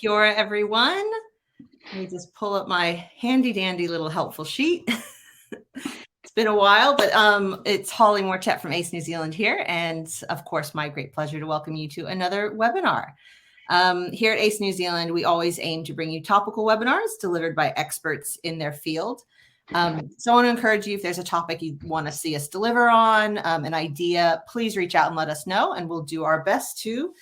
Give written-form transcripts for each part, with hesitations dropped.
Kia ora, everyone. Let me just pull up my handy dandy little helpful sheet. It's been a while, but it's Holly Morchett from ACE New Zealand here. And of course, my great pleasure to welcome you to another webinar. Here at ACE New Zealand, we always aim to bring you topical webinars delivered by experts in their field. So I want to encourage you, if there's a topic you want to see us deliver on, an idea, please reach out and let us know, and we'll do our best to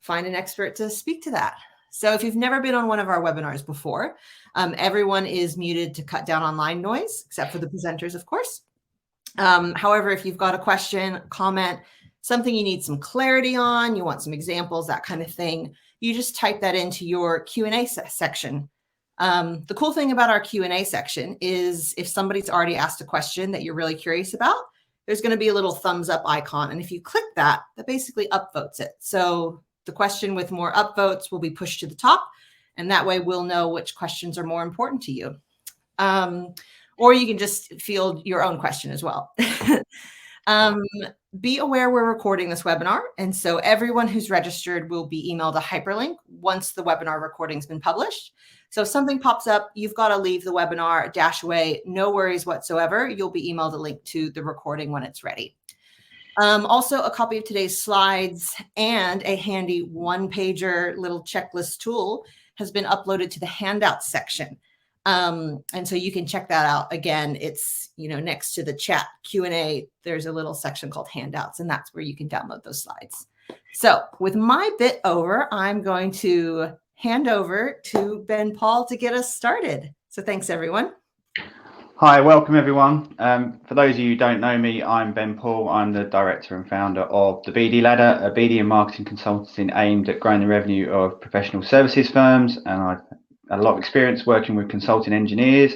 find an expert to speak to that. So if you've never been on one of our webinars before, everyone is muted to cut down on line noise, except for the presenters, of course. However, if you've got a question, comment, something you need some clarity on, you want some examples, that kind of thing, you just type that into your Q&A section. The cool thing about our Q&A section is if somebody's already asked a question that you're really curious about, there's going to be a little thumbs up icon. And if you click that, that basically upvotes it. So the question with more upvotes will be pushed to the top, and that way we'll know which questions are more important to you. Or you can just field your own question as well. Be aware we're recording this webinar, and so everyone who's registered will be emailed a hyperlink once the webinar recording's been published. So if something pops up, you've got to leave the webinar, dash away, no worries whatsoever. You'll be emailed a link to the recording when it's ready. Also, a copy of today's slides and a handy one-pager little checklist tool has been uploaded to the handouts section. And so you can check that out. Again, it's, next to the chat Q&A, there's a little section called handouts, and that's where you can download those slides. So with my bit over, I'm going to hand over to Ben Paul to get us started. So thanks, everyone. Hi, welcome everyone. For those of you who don't know me, I'm Ben Paul. I'm the director and founder of the BD Ladder, a BD and marketing consultancy aimed at growing the revenue of professional services firms. And I've had a lot of experience working with consulting engineers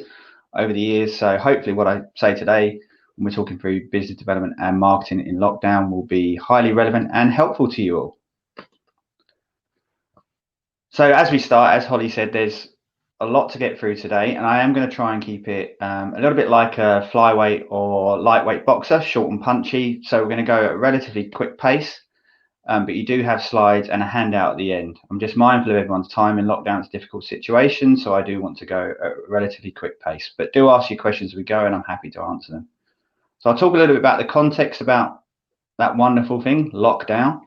over the years. So hopefully what I say today, when we're talking through business development and marketing in lockdown, will be highly relevant and helpful to you all. So as we start, as Holly said, there's a lot to get through today, and I am going to try and keep it a little bit like a flyweight or lightweight boxer, short and punchy. So we're going to go at a relatively quick pace, but you do have slides and a handout at the end. I'm just mindful of everyone's time in lockdown. It's a difficult situation, so I do want to go at a relatively quick pace, but do ask your questions as we go, and I'm happy to answer them. So I'll talk a little bit about the context about that wonderful thing, lockdown.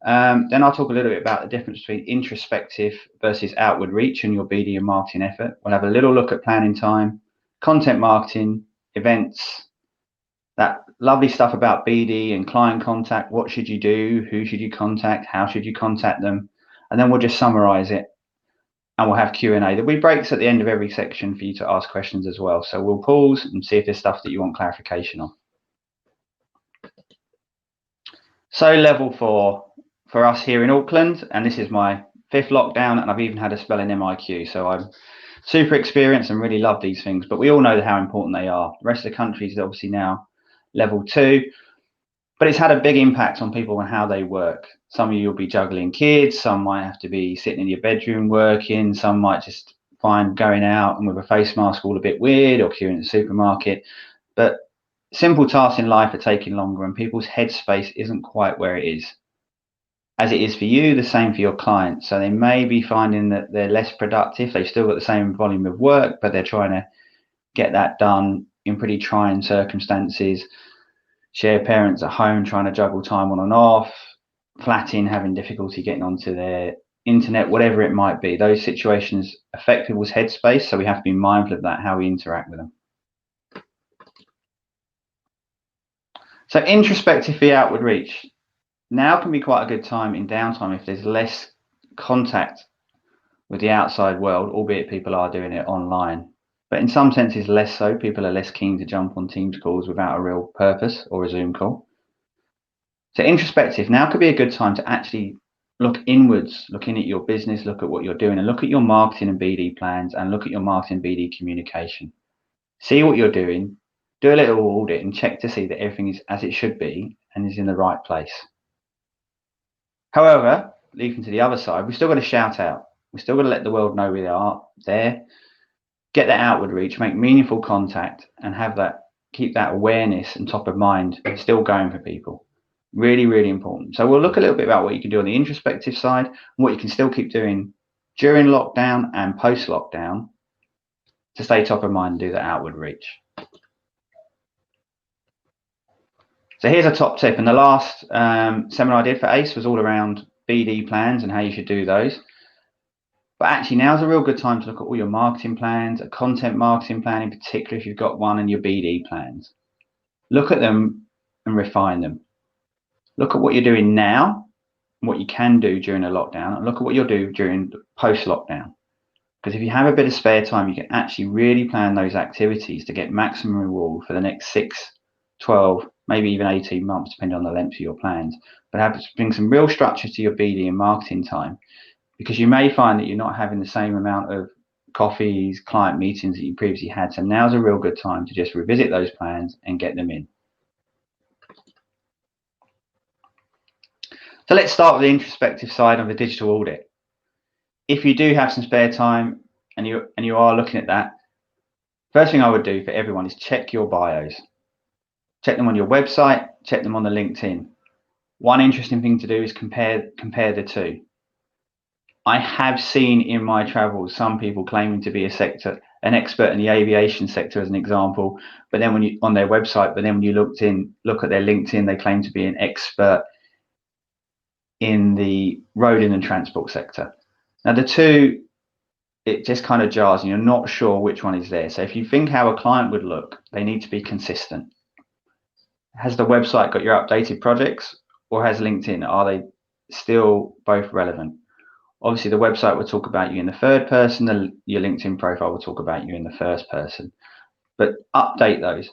Then I'll talk a little bit about the difference between introspective versus outward reach in your BD and marketing effort. We'll have a little look at planning time, content marketing, events, that lovely stuff about BD and client contact. What should you do? Who should you contact? How should you contact them? And then we'll just summarize it, and we'll have Q&A. There'll be breaks at the end of every section for you to ask questions as well. So we'll pause and see if there's stuff that you want clarification on. So level 4. For us here in Auckland, and this is my 5th lockdown, and I've even had a spell in MIQ, so I'm super experienced and really love these things, but we all know how important they are. The rest of the country is obviously now level 2, but it's had a big impact on people and how they work. Some of you will be juggling kids, some might have to be sitting in your bedroom working, some might just find going out and with a face mask all a bit weird, or queuing at the supermarket. But simple tasks in life are taking longer, and people's headspace isn't quite where it is. As it is for you, the same for your clients. So they may be finding that they're less productive. They've still got the same volume of work, but they're trying to get that done in pretty trying circumstances. Share parents at home trying to juggle time on and off, flat in, having difficulty getting onto their internet, whatever it might be. Those situations affect people's headspace, so we have to be mindful of that, how we interact with them. So introspective for outward reach. Now can be quite a good time in downtime if there's less contact with the outside world, albeit people are doing it online. But in some senses, less so. People are less keen to jump on Teams calls without a real purpose or a Zoom call. So introspective now could be a good time to actually look inwards, looking at your business, look at what you're doing, and look at your marketing and BD plans, and look at your marketing and BD communication. See what you're doing, do a little audit, and check to see that everything is as it should be and is in the right place. However, leaping to the other side, we've still got to shout out. We've still got to let the world know we are there, get that outward reach, make meaningful contact, and have that, keep that awareness and top of mind still going for people. Really, really important. So we'll look a little bit about what you can do on the introspective side and what you can still keep doing during lockdown and post-lockdown to stay top of mind and do that outward reach. So here's a top tip, and the last seminar I did for ACE was all around BD plans and how you should do those. But actually now's a real good time to look at all your marketing plans, a content marketing plan in particular if you've got one, and your BD plans. Look at them and refine them. Look at what you're doing now, what you can do during a lockdown, and look at what you'll do during post-lockdown. Because if you have a bit of spare time, you can actually really plan those activities to get maximum reward for the next 6, 12, maybe even 18 months, depending on the length of your plans. But have to bring some real structure to your BD and marketing time, because you may find that you're not having the same amount of coffees, client meetings that you previously had. So now's a real good time to just revisit those plans and get them in. So let's start with the introspective side of the digital audit. If you do have some spare time and you are looking at that, first thing I would do for everyone is check your bios. Check them on your website, check them on the LinkedIn. One interesting thing to do is compare the two. I have seen in my travels some people claiming to be an expert in the aviation sector as an example, but then when you on their website, but then when you look at their LinkedIn, they claim to be an expert in the roading and transport sector. Now the two, it just kind of jars and you're not sure which one is there. So if you think how a client would look, they need to be consistent. Has the website got your updated projects, or has LinkedIn, are they still both relevant? Obviously the website will talk about you in the third person, your LinkedIn profile will talk about you in the first person, but update those.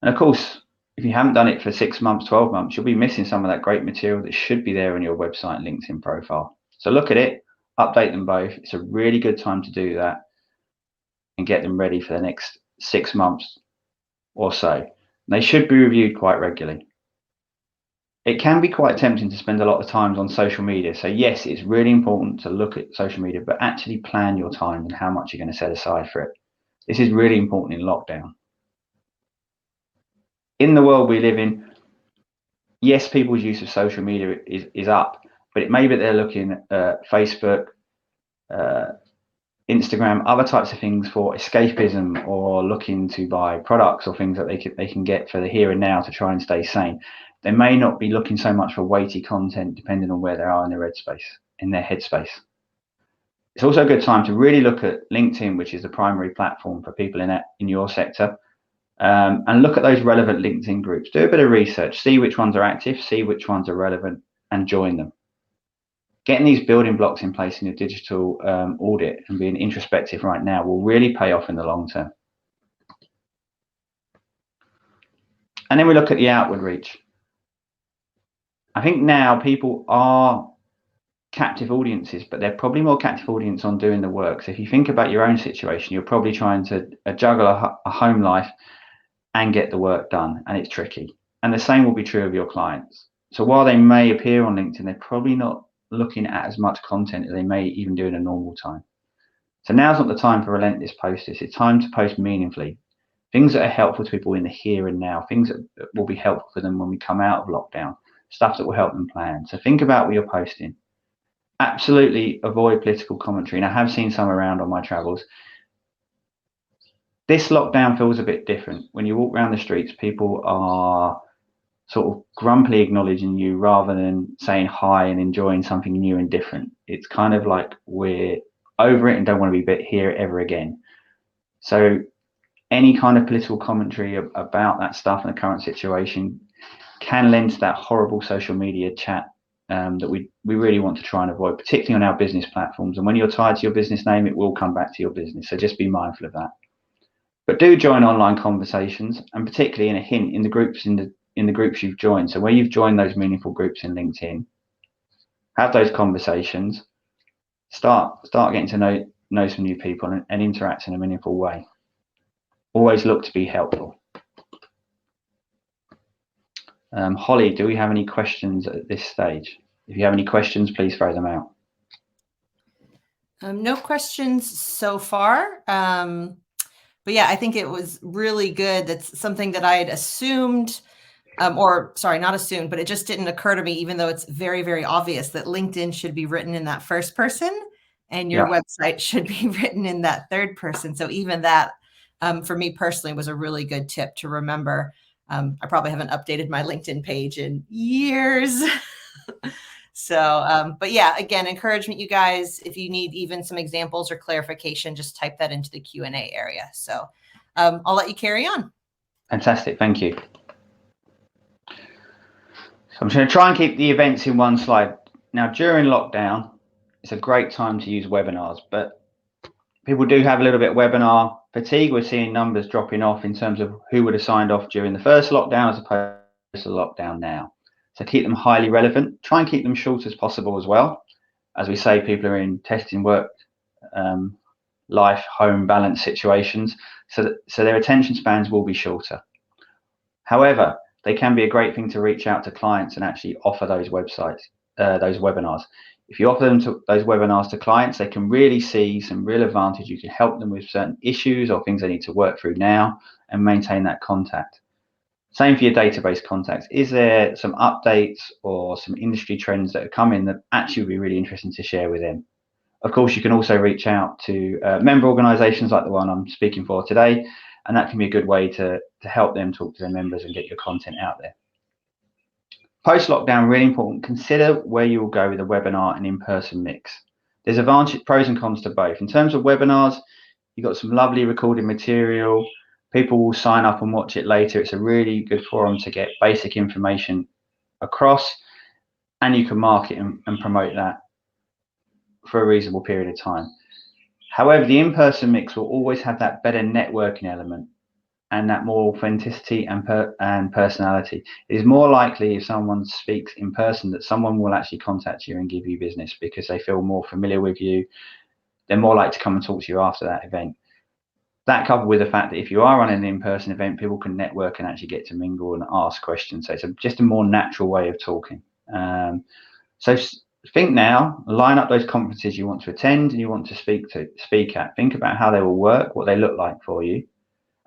And of course, if you haven't done it for 6 months, 12 months, you'll be missing some of that great material that should be there on your website and LinkedIn profile. So look at it, update them both. It's a really good time to do that and get them ready for the next 6 months or so. They should be reviewed quite regularly. It can be quite tempting to spend a lot of time on social media. So yes, it's really important to look at social media, but actually plan your time and how much you're going to set aside for it. This is really important in lockdown. In the world we live in, yes, people's use of social media is up, but it may be they're looking at Facebook, Instagram, other types of things for escapism, or looking to buy products or things that they can get for the here and now to try and stay sane. They may not be looking so much for weighty content depending on where they are in their headspace. It's also a good time to really look at LinkedIn, which is the primary platform for people in your sector, and look at those relevant LinkedIn groups. Do a bit of research, see which ones are active, see which ones are relevant, and join them. Getting these building blocks in place in your digital audit and being introspective right now will really pay off in the long term. And then we look at the outward reach. I think now people are captive audiences, but they're probably more captive audience on doing the work. So if you think about your own situation, you're probably trying to juggle a home life and get the work done, and it's tricky. And the same will be true of your clients. So while they may appear on LinkedIn, they're probably not looking at as much content as they may even do in a normal time. So now's not the time for relentless posters. It's time to post meaningfully. Things that are helpful to people in the here and now, things that will be helpful for them when we come out of lockdown, stuff that will help them plan. So think about what you're posting. Absolutely avoid political commentary. And I have seen some around on my travels. This lockdown feels a bit different. When you walk around the streets, people are sort of grumpily acknowledging you rather than saying hi and enjoying something new and different. It's kind of like we're over it and don't want to be here ever again. So any kind of political commentary about that stuff and the current situation can lend to that horrible social media chat that we really want to try and avoid, particularly on our business platforms. And when you're tied to your business name, it will come back to your business. So just be mindful of that. But do join online conversations, and particularly in a hint in the groups in the groups you've joined. So where you've joined those meaningful groups in LinkedIn, have those conversations, start getting to know some new people and interact in a meaningful way. Always look to be helpful. Holly, do we have any questions at this stage? If you have any questions, please throw them out. No questions so far. But yeah, I think it was really good. That's something that I had assumed, or sorry, not assumed, but it just didn't occur to me, even though it's very, very obvious that LinkedIn should be written in that first person and your website should be written in that third person. So even that, for me personally, was a really good tip to remember. I probably haven't updated my LinkedIn page in years. So, but yeah, again, encouragement, you guys, if you need even some examples or clarification, just type that into the Q&A area. So I'll let you carry on. Fantastic. Thank you. So I'm just going to try and keep the events in one slide. Now, during lockdown, it's a great time to use webinars, but people do have a little bit of webinar fatigue. We're seeing numbers dropping off in terms of who would have signed off during the first lockdown as opposed to lockdown now. So keep them highly relevant. Try and keep them short as possible as well. As we say, people are in testing work, life, home balance situations, so their attention spans will be shorter. However, they can be a great thing to reach out to clients and actually offer those those webinars. If you offer those webinars to clients, they can really see some real advantage. You can help them with certain issues or things they need to work through now and maintain that contact. Same for your database contacts. Is there some updates or some industry trends that are coming that actually would be really interesting to share with them? Of course, you can also reach out to member organizations like the one I'm speaking for today, and that can be a good way to help them talk to their members and get your content out there. Post-lockdown, really important, consider where you will go with a webinar and in-person mix. There's pros and cons to both. In terms of webinars, you've got some lovely recorded material. People will sign up and watch it later. It's a really good forum to get basic information across, and you can market and promote that for a reasonable period of time. However, the in-person mix will always have that better networking element and that more authenticity and personality. It is more likely if someone speaks in person that someone will actually contact you and give you business because they feel more familiar with you. They're more likely to come and talk to you after that event. That coupled with the fact that if you are running an in-person event, people can network and actually get to mingle and ask questions. So it's just a more natural way of talking. So think now, line up those conferences you want to attend and you want to speak at. Think about how they will work, what they look like for you,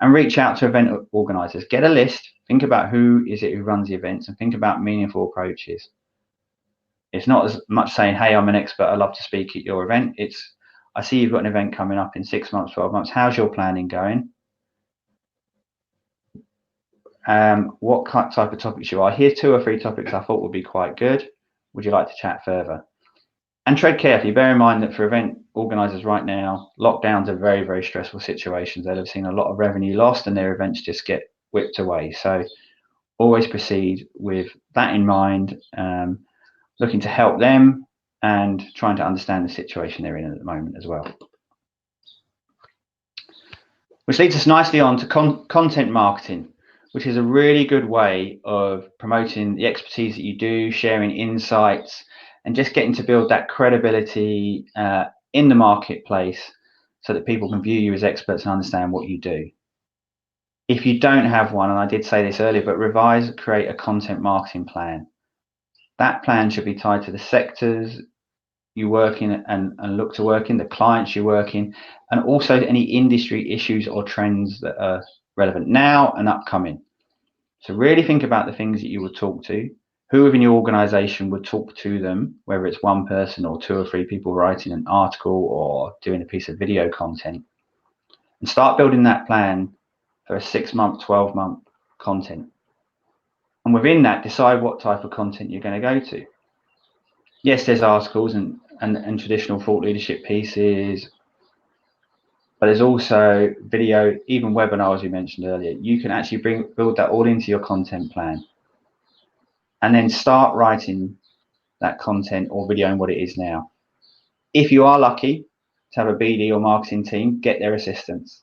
and reach out to event organizers. Get a list, think about who is it who runs the events, and think about meaningful approaches. It's not as much saying, hey, I'm an expert, I love to speak at your event. It's, I see you've got an event coming up in 6 months, 12 months. How's your planning going? What type of topics you are? Here's 2 or 3 topics I thought would be quite good. Would you like to chat further? And tread carefully. Bear in mind that for event organisers right now, lockdowns are very, very stressful situations. They'll have seen a lot of revenue lost and their events just get whipped away. So always proceed with that in mind, looking to help them and trying to understand the situation they're in at the moment as well. Which leads us nicely on to content marketing, which is a really good way of promoting the expertise that you do, sharing insights, and just getting to build that credibility in the marketplace so that people can view you as experts and understand what you do. If you don't have one, and I did say this earlier, but create a content marketing plan. That plan should be tied to the sectors you work in and look to work in, the clients you work in, and also any industry issues or trends that are relevant now and upcoming. So really think about the things that you would talk to. Who within your organization would talk to them, whether it's one person or 2 or 3 people writing an article or doing a piece of video content, and start building that plan for a 6-month, 12-month content. And within that, decide what type of content you're going to go to. Yes, there's articles and traditional thought leadership pieces, but there's also video, even webinars you mentioned earlier. You can actually build that all into your content plan. And then start writing that content or video and what it is now. If you are lucky to have a BD or marketing team, get their assistance.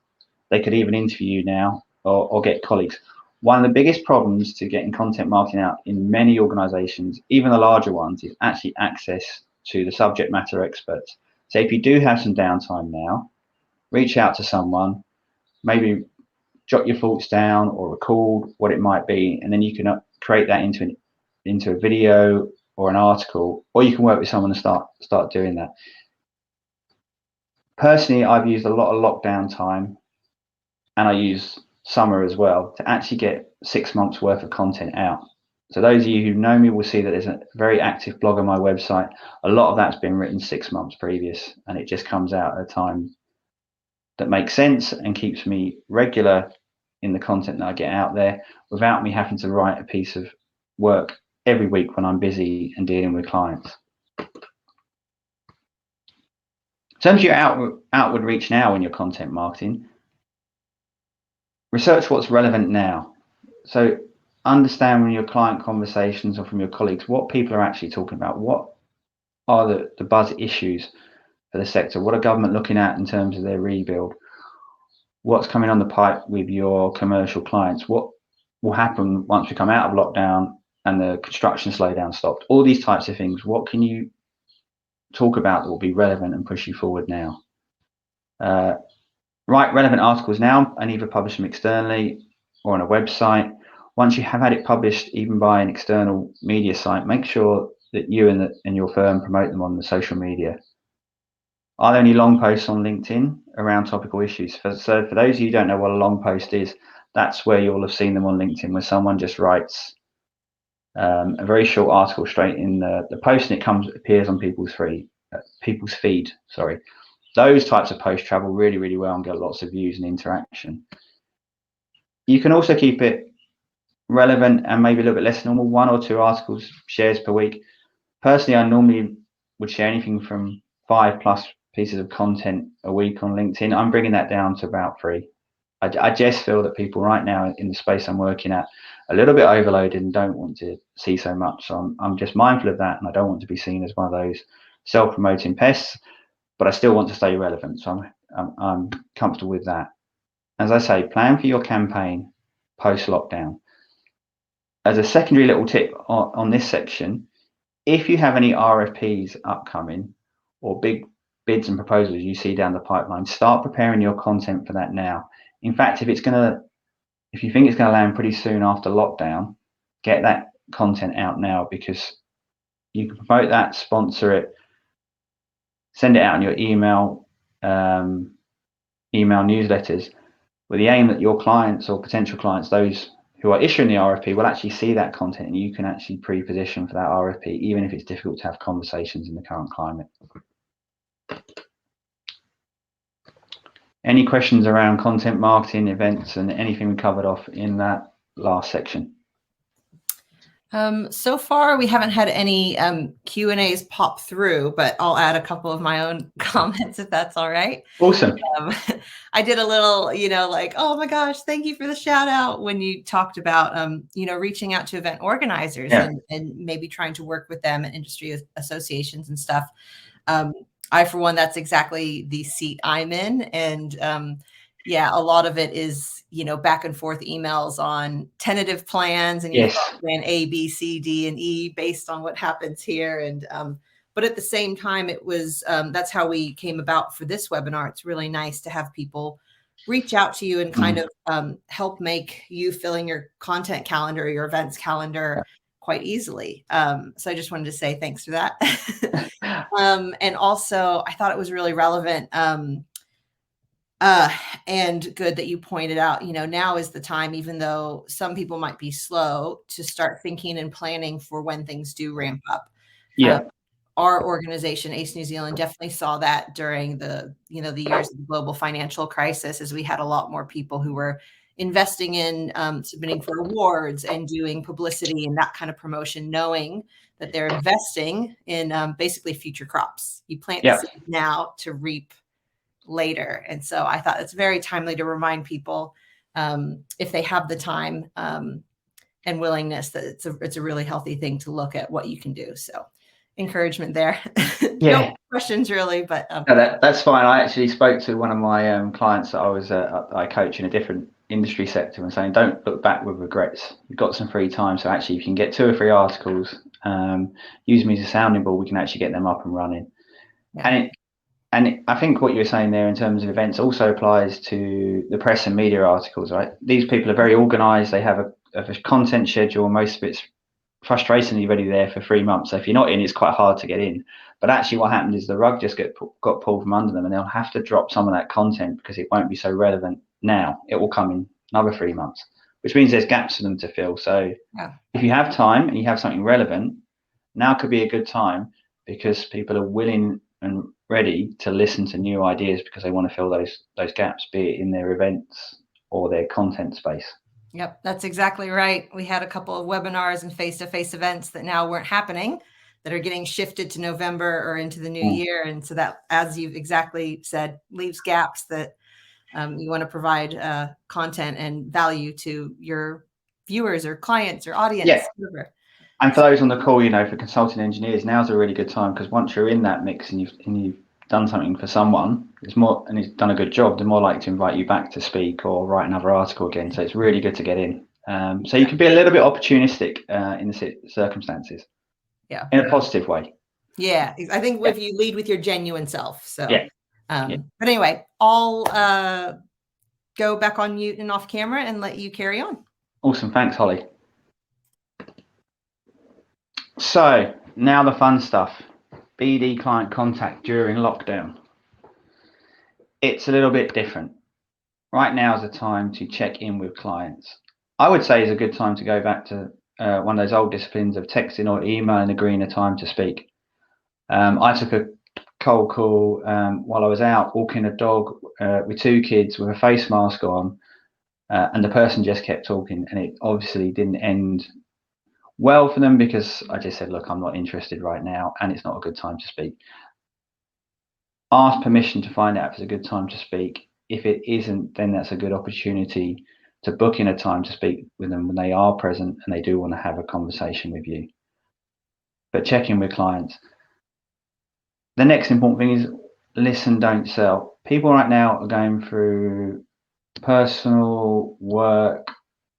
They could even interview you now or get colleagues. One of the biggest problems to getting content marketing out in many organizations, even the larger ones, is actually access to the subject matter experts. So if you do have some downtime now, reach out to someone, maybe jot your thoughts down or record what it might be, and then you can create that into a video or an article, or you can work with someone and start doing that. Personally, I've used a lot of lockdown time, and I use summer as well, to actually get 6 months worth of content out. So those of you who know me will see that there's a very active blog on my website. A lot of that's been written 6 months previous, and it just comes out at a time that makes sense and keeps me regular in the content that I get out there without me having to write a piece of work every week when I'm busy and dealing with clients. In terms of your outward reach now in your content marketing, research what's relevant now. So understand from your client conversations or from your colleagues what people are actually talking about. What are the buzz issues for the sector? What are government looking at in terms of their rebuild? What's coming on the pipe with your commercial clients? What will happen once we come out of lockdown and the construction slowdown stopped? All these types of things. What can you talk about that will be relevant and push you forward now? Write relevant articles now and either publish them externally or on a website. Once you have had it published, even by an external media site, make sure that you and your firm promote them on the social media. Are there any long posts on LinkedIn around topical issues? So for those of you who don't know what a long post is, that's where you'll have seen them on LinkedIn, where someone just writes a very short article straight in the post, and it appears on people's feed. Sorry, those types of posts travel really, really well and get lots of views and interaction. You can also keep it relevant and maybe a little bit less normal, 1 or 2 articles shares per week. Personally, I normally would share anything from 5+ pieces of content a week on LinkedIn. I'm bringing that down to about 3. I just feel that people right now in the space I'm working at are a little bit overloaded and don't want to see so much. So I'm just mindful of that, and I don't want to be seen as one of those self-promoting pests, but I still want to stay relevant. So I'm comfortable with that. As I say, plan for your campaign post-lockdown. As a secondary little tip on this section, if you have any RFPs upcoming or big bids and proposals you see down the pipeline, start preparing your content for that now. In fact, if you think it's going to land pretty soon after lockdown, get that content out now, because you can promote that, sponsor it, send it out in your email newsletters, with the aim that your clients or potential clients, those who are issuing the RFP, will actually see that content, and you can actually pre-position for that RFP, even if it's difficult to have conversations in the current climate. Any questions around content marketing, events, and anything we covered off in that last section? So far, we haven't had any Q&As pop through, but I'll add a couple of my own comments if that's all right. Awesome. I did a little, like, oh my gosh, thank you for the shout out when you talked about, reaching out to event organizers and maybe trying to work with them and industry associations and stuff. I, for one, that's exactly the seat I'm in. And a lot of it is, back and forth emails on tentative plans, and you plan A, B, C, D, and E based on what happens here. And but at the same time, it was that's how we came about for this webinar. It's really nice to have people reach out to you and kind of help make you filling your content calendar, your events calendar quite easily. So I just wanted to say thanks for that. And also, I thought it was really relevant and good that you pointed out, now is the time, even though some people might be slow, to start thinking and planning for when things do ramp up. Our organization, ACE New Zealand, definitely saw that during the years of the global financial crisis, as we had a lot more people who were investing in submitting for awards and doing publicity and that kind of promotion, knowing that they're investing in basically future crops. You plant the seed now to reap later. And so I thought it's very timely to remind people, if they have the time and willingness, that it's a really healthy thing to look at what you can do. So encouragement there. No questions really, but no, that's fine. I actually spoke to one of my clients that I coach in a different industry sector, and saying, don't look back with regrets. You've got some free time, so actually if you can get 2 or 3 articles, use me as a sounding board, we can actually get them up and running. And I think what you're saying there in terms of events also applies to the press and media articles, right? These people are very organized. They have a content schedule. Most of it's frustratingly already there for 3 months. So if you're not in, it's quite hard to get in. But actually what happened is the rug just got pulled from under them, and they'll have to drop some of that content because it won't be so relevant now. It will come in another 3 months. which means there's gaps for them to fill. So if you have time and you have something relevant, now could be a good time, because people are willing and ready to listen to new ideas because they want to fill those gaps, be it in their events or their content space. Yep, that's exactly right. We had a couple of webinars and face-to-face events that now weren't happening, that are getting shifted to November or into the new year. And so that, as you've exactly said, leaves gaps that you want to provide content and value to your viewers or clients or audience. Yeah. And for those on the call, for consulting engineers, now's a really good time, because once you're in that mix and you've done something for someone, it's more, and he's done a good job, they're more likely to invite you back to speak or write another article again. So it's really good to get in. So you can be a little bit opportunistic in the circumstances. Yeah. In a positive way. Yeah. I think if you lead with your genuine self. So, yeah. But anyway, I'll go back on mute and off camera and let you carry on. Awesome. Thanks, Holly. So now the fun stuff. BD client contact during lockdown. It's a little bit different. Right now is the time to check in with clients. I would say it's a good time to go back to one of those old disciplines of texting or emailing, agreeing a time to speak. I took a cold call while I was out walking a dog with 2 kids with a face mask on, and the person just kept talking, and it obviously didn't end well for them, because I just said, look, I'm not interested right now, and it's not a good time to speak. Ask permission to find out if it's a good time to speak. If it isn't, then that's a good opportunity to book in a time to speak with them when they are present and they do want to have a conversation with you. But check in with clients. The next important thing is listen, don't sell. People right now are going through personal, work,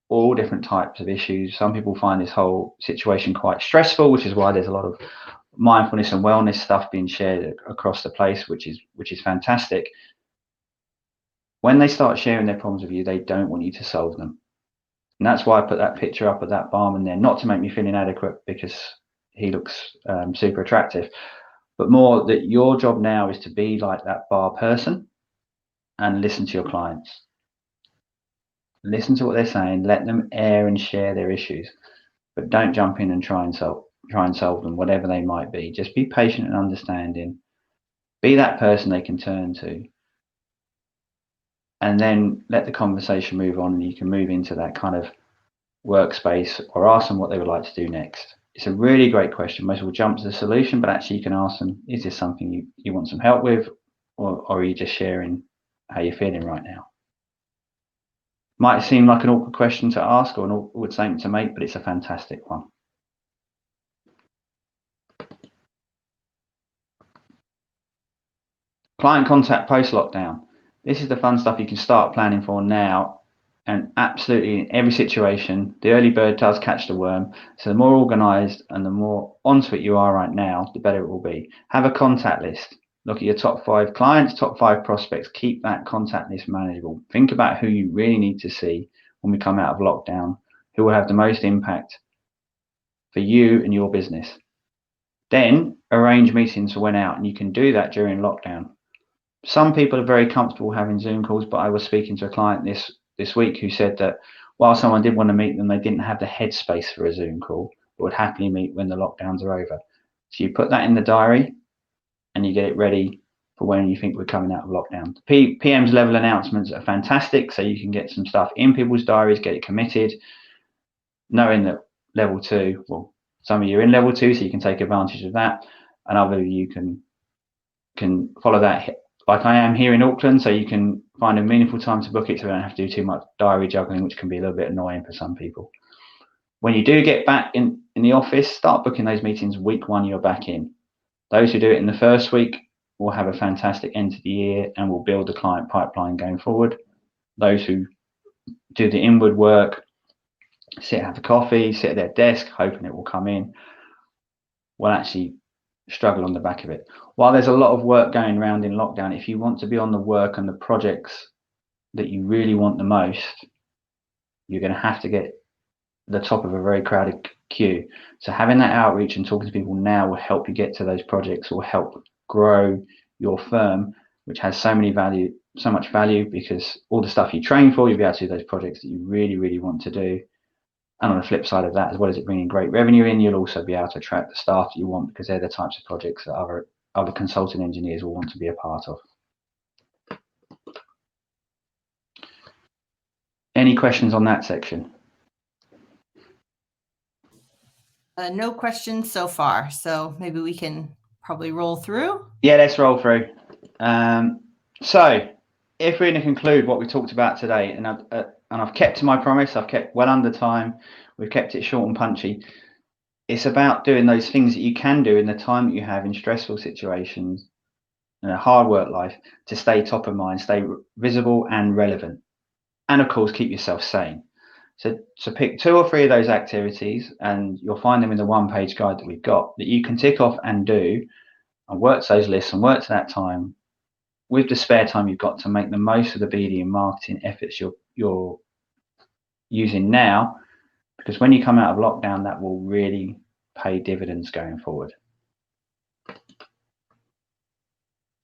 all different types of issues. Some people find this whole situation quite stressful, which is why there's a lot of mindfulness and wellness stuff being shared across the place, which is fantastic. When they start sharing their problems with you, they don't want you to solve them. And that's why I put that picture up of that barman there, not to make me feel inadequate because he looks super attractive, but more that your job now is to be like that bar person and listen to your clients. Listen to what they're saying, let them air and share their issues, but don't jump in and try and solve them, whatever they might be. Just be patient and understanding. Be that person they can turn to. And then let the conversation move on, and you can move into that kind of workspace or ask them what they would like to do next. It's a really great question. Most people jump to the solution, but actually you can ask them, is this something you want some help with, or are you just sharing how you're feeling right now? Might seem like an awkward question to ask or an awkward statement to make, but it's a fantastic one. Client contact post-lockdown. This is the fun stuff you can start planning for now, and absolutely in every situation, the early bird does catch the worm. So the more organised and the more onto it you are right now, the better it will be. Have a contact list. Look at your top 5 clients, top 5 prospects. Keep that contact list manageable. Think about who you really need to see when we come out of lockdown, who will have the most impact for you and your business. Then arrange meetings for when out, and you can do that during lockdown. Some people are very comfortable having Zoom calls, but I was speaking to a client this week who said that while someone did want to meet them, they didn't have the headspace for a Zoom call, but would happily meet when the lockdowns are over. So you put that in the diary and you get it ready for when you think we're coming out of lockdown. PM's level announcements are fantastic, so you can get some stuff in people's diaries, get it committed, knowing that level 2, well, some of you are in level 2, so you can take advantage of that, and other of you can follow that like I am here in Auckland, so you can find a meaningful time to book it so you don't have to do too much diary juggling, which can be a little bit annoying for some people. When you do get back in the office, start booking those meetings week 1 you're back in. Those who do it in the first week will have a fantastic end to the year and will build the client pipeline going forward. Those who do the inward work, have a coffee, sit at their desk, hoping it will come in, will actually struggle on the back of it. While there's a lot of work going around in lockdown, if you want to be on the work and the projects that you really want the most, you're going to have to get the top of a very crowded queue. So having that outreach and talking to people now will help you get to those projects, will help grow your firm which has so much value, because all the stuff you train for, you'll be able to do those projects that you really, really want to do. And on the flip side of that, as well as it bringing great revenue in, you'll also be able to attract the staff that you want, because they're the types of projects that other consulting engineers will want to be a part of. Any questions on that section? No questions so far, so maybe we can probably roll through. Yeah, let's roll through. So if we're going to conclude what we talked about today, and I've kept to my promise, I've kept well under time, we've kept it short and punchy. It's about doing those things that you can do in the time that you have in stressful situations, in a hard work life, to stay top of mind, stay visible and relevant, and of course keep yourself sane. So pick 2 or 3 of those activities, and you'll find them in the one-page guide that we've got, that you can tick off and do, and work to those lists and work to that time with the spare time you've got to make the most of the BD and marketing efforts you're using now, because when you come out of lockdown, that will really pay dividends going forward.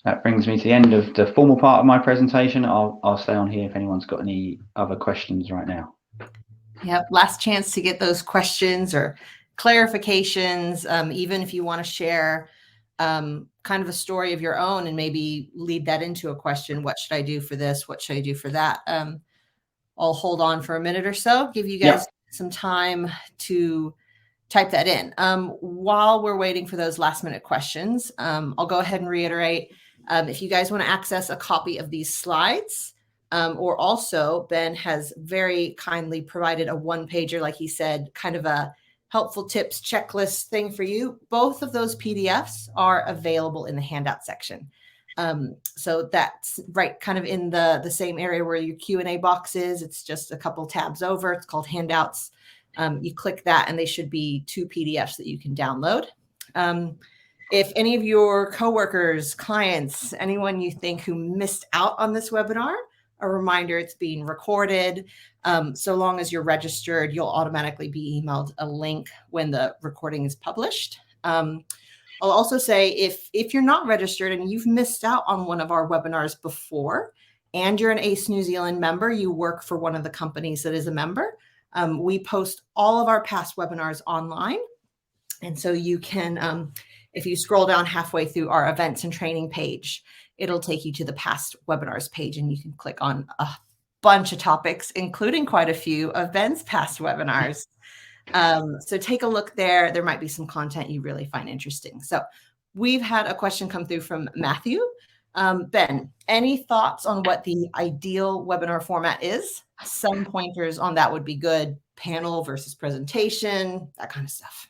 That brings me to the end of the formal part of my presentation. I'll stay on here if anyone's got any other questions right now. Yep, last chance to get those questions or clarifications, even if you want to share kind of a story of your own and maybe lead that into a question. What should I do for this? What should I do for that? I'll hold on for a minute or so, give you guys some time to type that in. While we're waiting for those last minute questions, I'll go ahead and reiterate, if you guys want to access a copy of these slides, or also Ben has very kindly provided a one-pager, like he said, kind of a helpful tips checklist thing for you. Both of those PDFs are available in the handout section. So that's right kind of in the same area where your Q&A box is. It's just a couple tabs over. It's called handouts. You click that and they should be 2 PDFs that you can download. If any of your coworkers, clients, anyone you think who missed out on this webinar, a reminder, it's being recorded. So long as you're registered, you'll automatically be emailed a link when the recording is published. I'll also say if you're not registered and you've missed out on one of our webinars before, and you're an ACE New Zealand member, you work for one of the companies that is a member, we post all of our past webinars online. And so you can, if you scroll down halfway through our events and training page, it'll take you to the past webinars page, and you can click on a bunch of topics, including quite a few of Ben's past webinars. So take a look there. There might be some content you really find interesting. So we've had a question come through from Matthew. Ben, any thoughts on what the ideal webinar format is? Some pointers on that would be good. Panel versus presentation, that kind of stuff.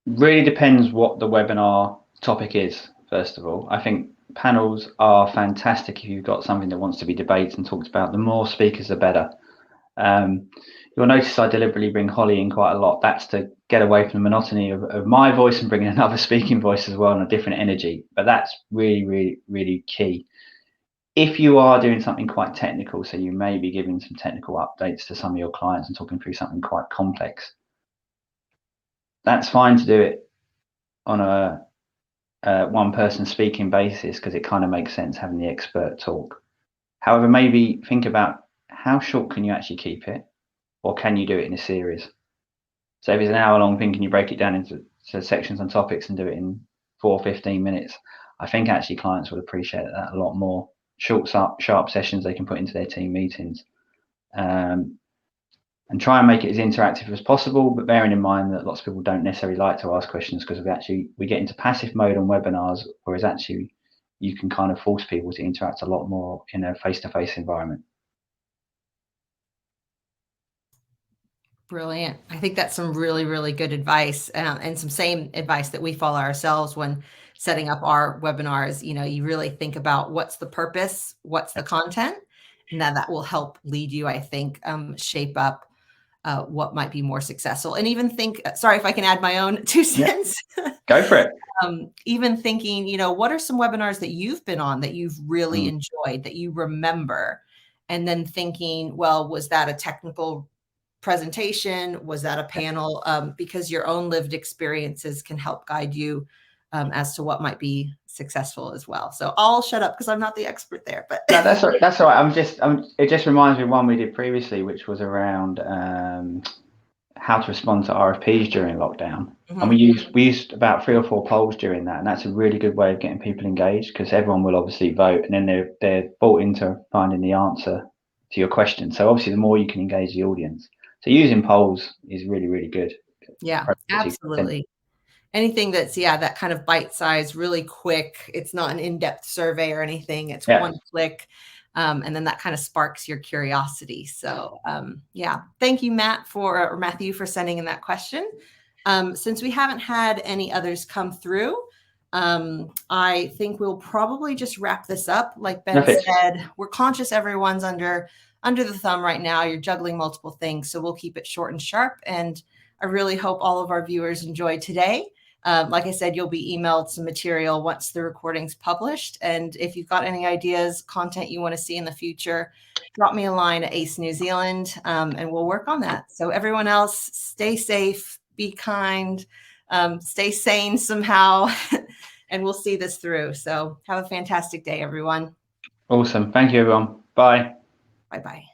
Really depends what the webinar topic is, first of all. I think panels are fantastic if you've got something that wants to be debated and talked about. The more speakers, the better. You'll notice I deliberately bring Holly in quite a lot. That's to get away from the monotony of my voice and bring in another speaking voice as well, and a different energy. But that's really, really, really key. If you are doing something quite technical, so you may be giving some technical updates to some of your clients and talking through something quite complex, that's fine to do it on a one-person speaking basis, because it kind of makes sense having the expert talk. However, maybe think about how short can you actually keep it, or can you do it in a series? So if it's an hour-long thing, can you break it down into sections and topics and do it in 4 or 15 minutes? I think actually clients would appreciate that a lot more. Short, sharp sessions they can put into their team meetings. And try and make it as interactive as possible, but bearing in mind that lots of people don't necessarily like to ask questions, because we get into passive mode on webinars, whereas actually you can kind of force people to interact a lot more in a face-to-face environment. Brilliant. I think that's some really, really good advice, and some same advice that we follow ourselves when setting up our webinars. You know, you really think about what's the purpose, what's the content, and that will help lead you, I think, shape up what might be more successful. And even think, sorry if I can add my own 2 cents. Yeah. Go for it. Even thinking, you know, what are some webinars that you've been on that you've really enjoyed, that you remember? And then thinking, well, was that a technical presentation? Was that a panel? Because your own lived experiences can help guide you as to what might be successful as well. So I'll shut up because I'm not the expert there. But no, that's all right. That's all right. It just reminds me of one we did previously, which was around how to respond to RFPs during lockdown. And we used about 3 or 4 polls during that, and that's a really good way of getting people engaged, because everyone will obviously vote, and then they're bought into finding the answer to your question. So obviously, the more you can engage the audience, so using polls is really, really good. Yeah, absolutely. Anything that's that kind of bite size, really quick. It's not an in-depth survey or anything. It's one click. And then that kind of sparks your curiosity. So thank you, Matthew, for sending in that question. Since we haven't had any others come through, I think we'll probably just wrap this up. Like Ben said, we're conscious everyone's under the thumb right now. You're juggling multiple things, so we'll keep it short and sharp. And I really hope all of our viewers enjoyed today. Like I said, you'll be emailed some material once the recording's published. And if you've got any ideas, content you want to see in the future, drop me a line at Ace New Zealand, and we'll work on that. So everyone else, stay safe, be kind, stay sane somehow, and we'll see this through. So have a fantastic day, everyone. Awesome. Thank you, everyone. Bye. Bye-bye.